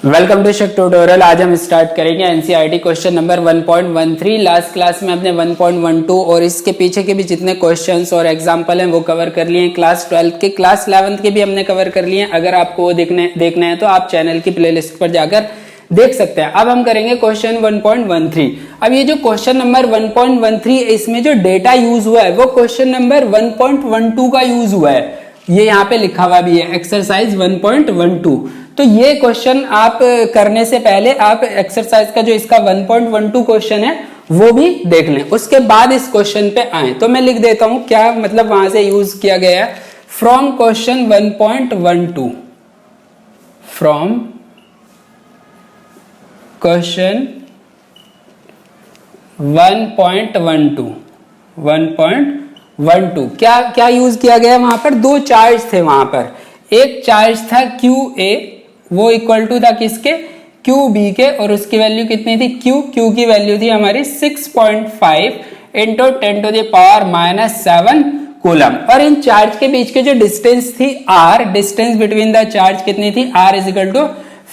Welcome to शिक tutorial. आज हम स्टार्ट करेंगे NCERT question number 1.13। Last class में अपने 1.12 और इसके पीछे के भी जितने क्वेश्चंस और एग्जांपल हैं वो कवर कर लिए हैं। क्लास 12 के, क्लास 11th के भी हमने कवर कर लिए हैं। अगर आपको वो देखना है तो आप चैनल की प्लेलिस्ट पर जाकर देख सकते हैं। अब हम करेंगे क्वेश्चन 1.13। अब ये जो क्वेश्चन नंबर 1.13 इसमें जो डेटा यूज हुआ है वो क्वेश्चन नंबर 1.12 का यूज हुआ है। ये यहाँ पे लिखा हुआ भी है एक्सरसाइज 1.12। तो ये क्वेश्चन आप करने से पहले आप एक्सरसाइज का जो इसका 1.12 क्वेश्चन है वो भी देख लें, उसके बाद इस क्वेश्चन पे आए। तो मैं लिख देता हूं क्या मतलब वहां से यूज किया गया है। फ्रॉम क्वेश्चन 1.12, फ्रॉम क्वेश्चन 1.12 क्या क्या यूज किया गया। वहां पर दो चार्ज थे। वहां पर एक चार्ज था QA, वो इक्वल टू था किसके, QB के, और उसकी वैल्यू कितनी थी, Q की वैल्यू थी हमारी 6.5 इंटू 10⁻⁷ कूलम। और इन चार्ज के बीच के जो डिस्टेंस थी R, distance between the charge कितनी थी, R is equal to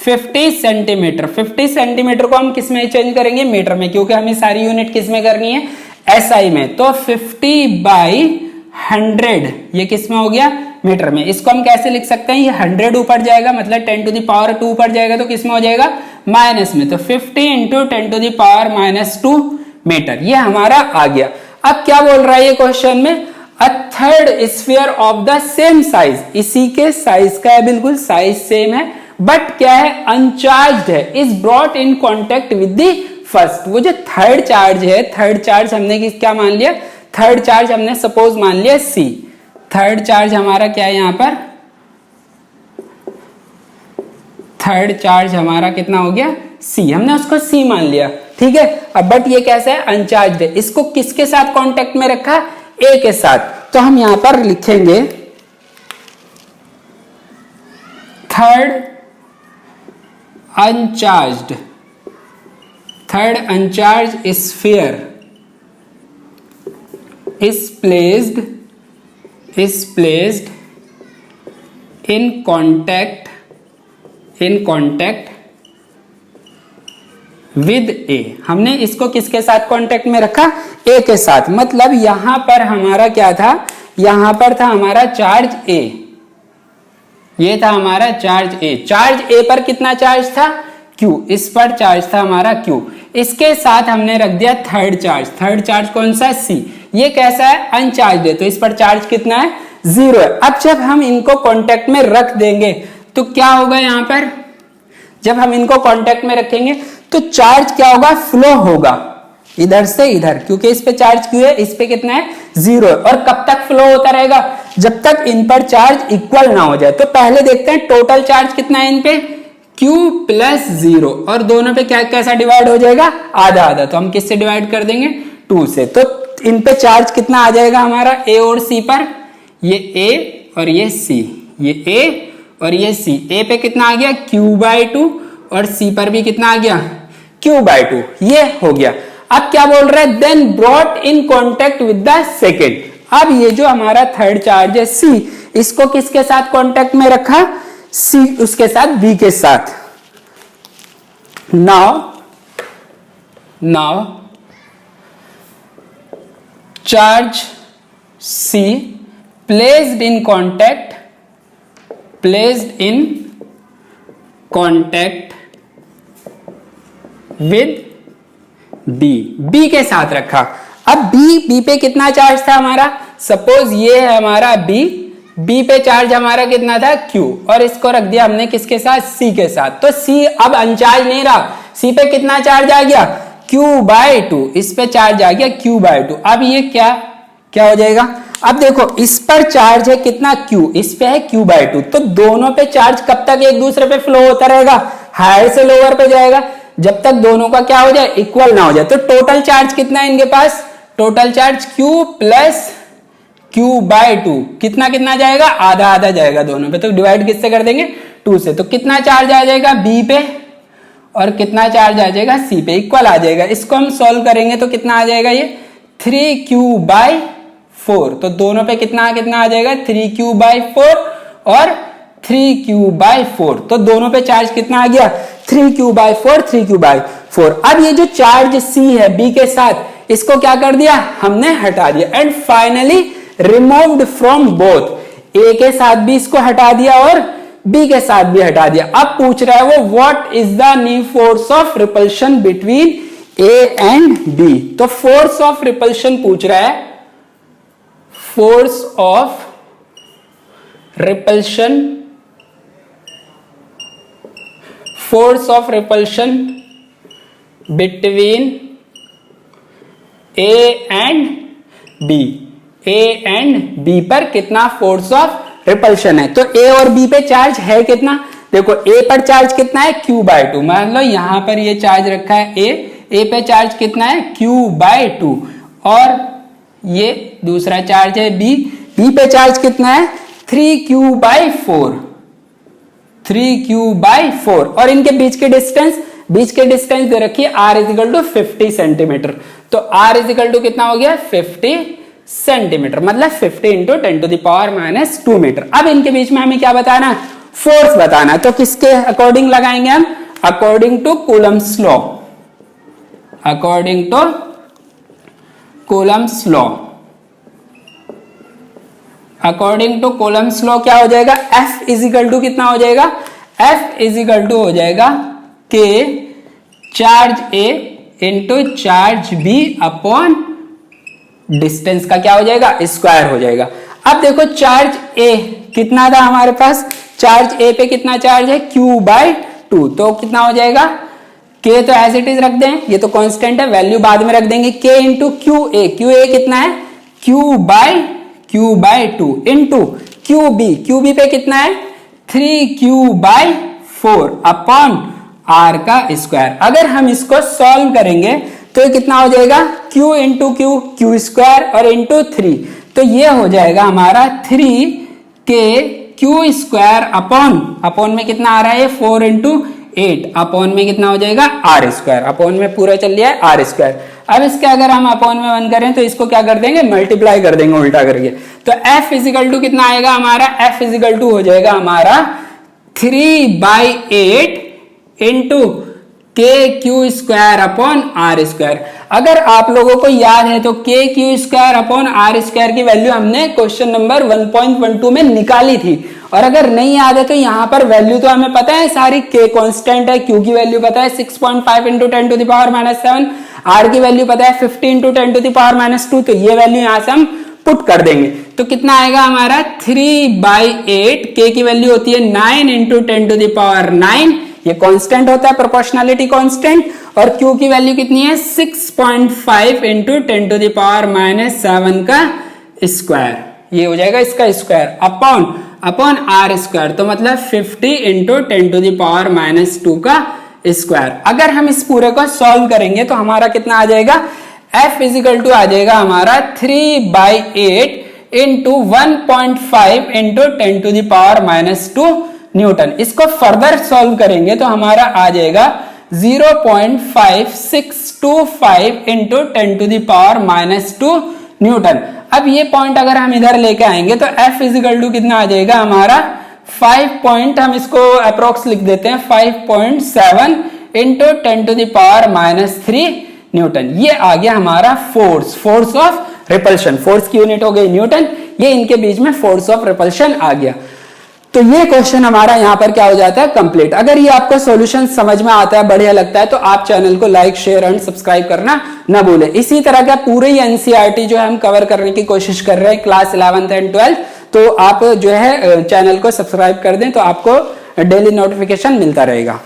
50 centimetre. 50 centimetre को हम किस में चेंज करेंगे, मीटर में, क्योंकि हमें सारी यूनिट किस में करनी है, SI में। तो 50/100 ये किस में हो गया, मीटर में। इसको हम कैसे लिख सकते हैं, ये 100 ऊपर जाएगा मतलब 10⁻2 ऊपर जाएगा तो किस में हो जाएगा, माइनस में। तो 50 इंटू 10⁻⁻2 मीटर, ये हमारा आ गया। अब क्या बोल रहा है ये क्वेश्चन में, a third sphere of the same size, इसी के साइज का है, बिल्कुल साइज सेम है, बट क्या है, अनचार्ज्ड है, is brought in contact with the first. वो जो थर्ड चार्ज है, थर्ड चार्ज हमने क्या मान लिया, थर्ड चार्ज हमने सपोज मान लिया C। थर्ड चार्ज हमारा क्या है, यहां पर थर्ड चार्ज हमारा कितना हो गया, C, हमने उसको C मान लिया, ठीक है। अब बट ये कैसा है, अनचार्ज्ड है। इसको किसके साथ कांटेक्ट में रखा, A के साथ। तो हम यहां पर लिखेंगे third uncharged sphere is placed in contact with A। हमने इसको किसके साथ कांटेक्ट में रखा, A के साथ। मतलब यहां पर हमारा क्या था, यहां पर था हमारा चार्ज A, ये था हमारा चार्ज A। चार्ज A पर कितना चार्ज था, Q, इस पर चार्ज था हमारा Q। इसके साथ हमने रख दिया थर्ड चार्ज। थर्ड चार्ज कौन सा है, C। ये कैसा है, अनचार्ज्ड है, तो इस पर चार्ज कितना है, 0 है। अब जब हम इनको कांटेक्ट में रख देंगे तो क्या होगा, यहां पर जब हम इनको कांटेक्ट में रखेंगे तो चार्ज क्या होगा, फ्लो होगा इधर से इधर, क्योंकि इस पे चार्ज Q है, इस पे कितना है, 0 है। और कब तक फ्लो होता रहेगा, जब तक इन पर चार्ज इक्वल ना हो जाए। तो पहले देखते हैं टोटल चार्ज कितना है इन पे, Q + 0, और दोनों पे क्या कैसा डिवाइड हो जाएगा, आधा आधा। तो हम किससे डिवाइड कर देंगे, 2 से। तो इन पे चार्ज कितना आ जाएगा हमारा A और C पर, ये A और ये C, ये A और ये C। A पे कितना आ गया, Q/2, और C पर भी कितना आ गया, Q/2, ये हो गया। अब क्या बोल रहा है, then brought in contact with the second. अब ये जो हमारा थर्ड चार्ज है C, इसको किसके साथ कॉन्टेक्ट में रखा, C उसके साथ B के साथ। Now charge C placed in contact with B के साथ रखा। अब B पे कितना चार्ज था हमारा, सपोज ये है हमारा B पे चार्ज हमारा कितना था, Q, और इसको रख दिया हमने किसके साथ, C के साथ। तो C अब अनचार्ज नहीं रहा, C पे कितना चार्ज आ गया, Q/2, इस पे चार्ज आ गया Q/2। अब ये क्या हो जाएगा, अब देखो इस पर चार्ज है कितना, Q, इस पे है Q/2। तो दोनों पे चार्ज कब तक एक दूसरे पे फ्लो होता रहेगा, हायर से लोअर पे जाएगा, जब तक दोनों का क्या हो जाए, इक्वल ना हो जाए। तो टोटल चार्ज कितना है इनके पास, टोटल चार्ज Q + Q/2 कितना जाएगा, आधा आधा जाएगा दोनों पे। तो डिवाइड किससे कर देंगे, 2 से। तो कितना चार्ज आ जाएगा B पे, और कितना चार्ज आ जाएगा C पे, इक्वल आ जाएगा। इसको हम सॉल्व करेंगे तो कितना आ जाएगा, ये 3Q/4। तो दोनों पे कितना आ जाएगा, 3Q/4 और 3Q/4। तो दोनों पे चार्ज कितना आ गया, 3q/4 3q/4। अब ये जो चार्ज C है B के साथ, इसको क्या कर दिया हमने, हटा दिया। And finally removed from both, A के साथ भी इसको हटा दिया और B के साथ भी हटा दिया। अब पूछ रहा है वो what is the new force of repulsion between A and B। तो फोर्स ऑफ रिपल्शन पूछ रहा है, force of repulsion, force of repulsion between A and B, A and B पर कितना फोर्स ऑफ रिपल्शन है। तो A और B पे चार्ज है कितना, देखो A पर चार्ज कितना है q/2, मान लो यहां पर ये चार्ज रखा है A पे चार्ज कितना है q/2, और ये दूसरा चार्ज है B पे चार्ज कितना है 3q/4, 3q/4, और इनके बीच के डिस्टेंस दे रखी है r = 50 सेंटीमीटर। तो r = कितना हो गया 50 सेंटीमीटर, मतलब 50 × 10⁻² मीटर। अब इनके बीच में हमें क्या बताना, फोर्स बताना। तो किसके अकॉर्डिंग लगाएंगे हम, according to Coulomb's law, according to Coulomb's law, according to Coulomb's law क्या हो जाएगा, F = कितना हो जाएगा, F = हो जाएगा K charge A into charge B upon distance का क्या हो जाएगा, स्क्वायर हो जाएगा। अब देखो चार्ज A कितना था हमारे पास, चार्ज A पे कितना चार्ज है q/2, तो कितना हो जाएगा K तो एज इट इज रख दें, ये तो कांस्टेंट है, वैल्यू बाद में रख देंगे। K इंटू QA, QA कितना है q/2 इंटू QB पे कितना है 3q/4 अपॉन r का स्क्वायर। अगर हम इसको सॉल्व करेंगे तो ये कितना हो जाएगा q इंटू q स्क्वायर और इंटू 3, तो ये हो जाएगा हमारा 3k q² अपॉन में कितना आ रहा है 4 × 8 अपॉन में कितना हो जाएगा r², अपॉन में पूरा चल लिया है r²। अब इसके अगर हम अपॉन में 1 करें तो इसको क्या कर देंगे, मल्टीप्लाई कर देंगे उल्टा करके। तो F = कितना आएगा हमारा, F = हो जाएगा हमारा 3/8 इंटू KQ² अपॉन r²। अगर आप लोगों को याद है तो KQ² अपॉन r² की वैल्यू हमने क्वेश्चन नंबर 1.12 में निकाली थी, और अगर नहीं याद है तो यहाँ पर वैल्यू तो हमें पता है सारी, K कांस्टेंट है, Q की वैल्यू पता है 6.5 × 10⁻⁷, R की वैल्यू पता है 50 × 10⁻², तो ये वैल्यू यहाँ से हम पुट कर देंगे। तो कितना आएगा हमारा 3/8, K की वैल्यू होती है 9 × 10⁻⁹, ये कांस्टेंट होता है प्रोपोर्शनलिटी कांस्टेंट, और Q की वैल्यू कितनी है 6.5 × 10⁻⁷ का स्क्वायर, ये हो जाएगा इसका स्क्वायर अपॉन r², तो मतलब 50 × 10⁻² का स्क्वायर। अगर हम इस पूरे को सॉल्व करेंगे तो हमारा कितना आ जाएगा, F = आ जाएगा हमारा 3/8 इंटू 1.5 × 10⁻² न्यूटन। इसको फर्दर सॉल्व करेंगे तो हमारा आ जाएगा 0.5625 × 10⁻² न्यूटन। अब ये पॉइंट अगर हम इधर लेके आएंगे तो F = कितना आ जाएगा हमारा 5 हम इसको अप्रोक्स लिख देते हैं 5.7 × 10⁻³ न्यूटन। ये आ गया हमारा फोर्स ऑफ रिपल्शन, फोर्स की यूनिट हो गई न्यूटन, ये इनके बीच में फोर्स ऑफ रिपल्शन आ गया। तो ये क्वेश्चन हमारा यहाँ पर क्या हो जाता है कंप्लीट। अगर ये आपको सॉल्यूशन समझ में आता है, बढ़िया लगता है, तो आप चैनल को लाइक शेयर एंड सब्सक्राइब करना ना भूलें। इसी तरह का पूरे एनसीईआरटी जो है हम कवर करने की कोशिश कर रहे हैं क्लास 11th एंड 12th, तो आप जो है चैनल को सब्सक्राइब कर दें तो आपको डेली नोटिफिकेशन मिलता रहेगा।